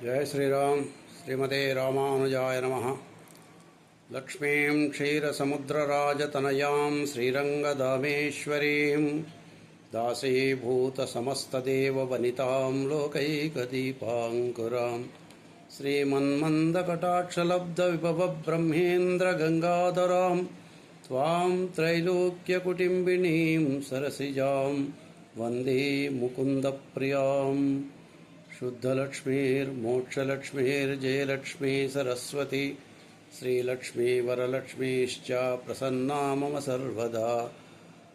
जय श्रीराम। श्रीमते रामानुजाय नमः। लक्ष्मीं क्षीरसमुद्रराजतनयां श्रीरङ्गधामेश्वरीं दासीभूतसमस्तदेववनितां लोकैकदीपाङ्कुरां श्रीमन्मन्दकटाक्षलब्धविभवब्रह्मेन्द्रगङ्गाधरां त्वां त्रैलोक्यकुटिम्बिनीं सरसिजां वन्दे मुकुन्दप्रियाम्। शुद्धलक्ष्मीर्मोक्षलक्ष्मीर्जयलक्ष्मी सरस्वती श्रीलक्ष्मी वरलक्ष्मीश्च प्रसन्ना मम सर्वदा।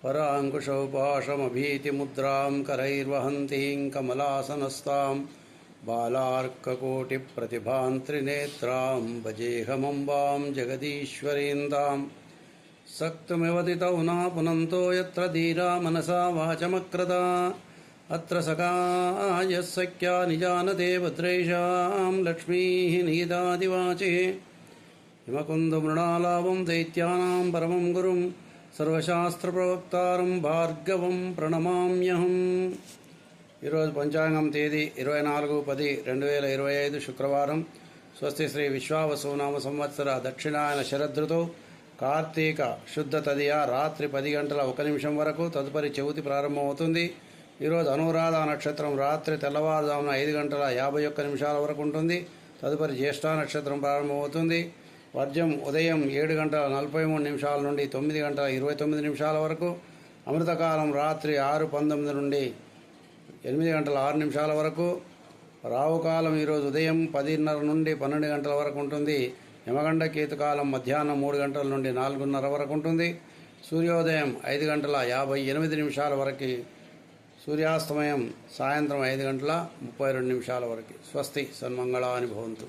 पराङ्कुशौपाशमभीतिमुद्रां करैर्वहन्तीं कमलासनस्तां बालार्ककोटिप्रतिभां त्रिनेत्रां भजेऽहमम्बां जगदीश्वरीन्दां। सक्तमिवदितौ न पुनन्तो यत्र धीरा मनसा वाचमक्रदा अत्र सखायः सख्या निजानते भद्रेषां लक्ष्मीः निहितादिवाचिः। हिमकुन्दमृणालाभं दैत्यानां परमं गुरुं सर्वशास्त्रप्रवक्तारं भार्गवं प्रणमाम्यहम्। ఈరోజు పంచాంగం తేదీ 24/10/2025 శుక్రవారం. స్వస్తి శ్రీ విశ్వావసునామ సంవత్సర దక్షిణాయన శరదృతు కార్తీక శుద్ధ తదియ రాత్రి 10:01 వరకు. తదుపరి చవితి ప్రారంభమవుతుంది. ఈరోజు అనురాధ నక్షత్రం రాత్రి తెల్లవారుజామున 5:51 వరకు ఉంటుంది. తదుపరి జ్యేష్ఠ నక్షత్రం ప్రారంభమవుతుంది. వర్జం ఉదయం 7:43 నుండి 9:29 వరకు. అమృతకాలం రాత్రి 6:19 నుండి 8:06 వరకు. రావుకాలం ఈరోజు ఉదయం 10:30 నుండి 12 గంటల వరకు ఉంటుంది. యమగండ కేతుకాలం మధ్యాహ్నం 3 గంటల నుండి 4:30 వరకు ఉంటుంది. సూర్యోదయం 5:58 వరకు. సూర్యాస్తమయం సాయంత్రం 5:32 వరకు. స్వస్తి. సన్మంగళాని భవంతు.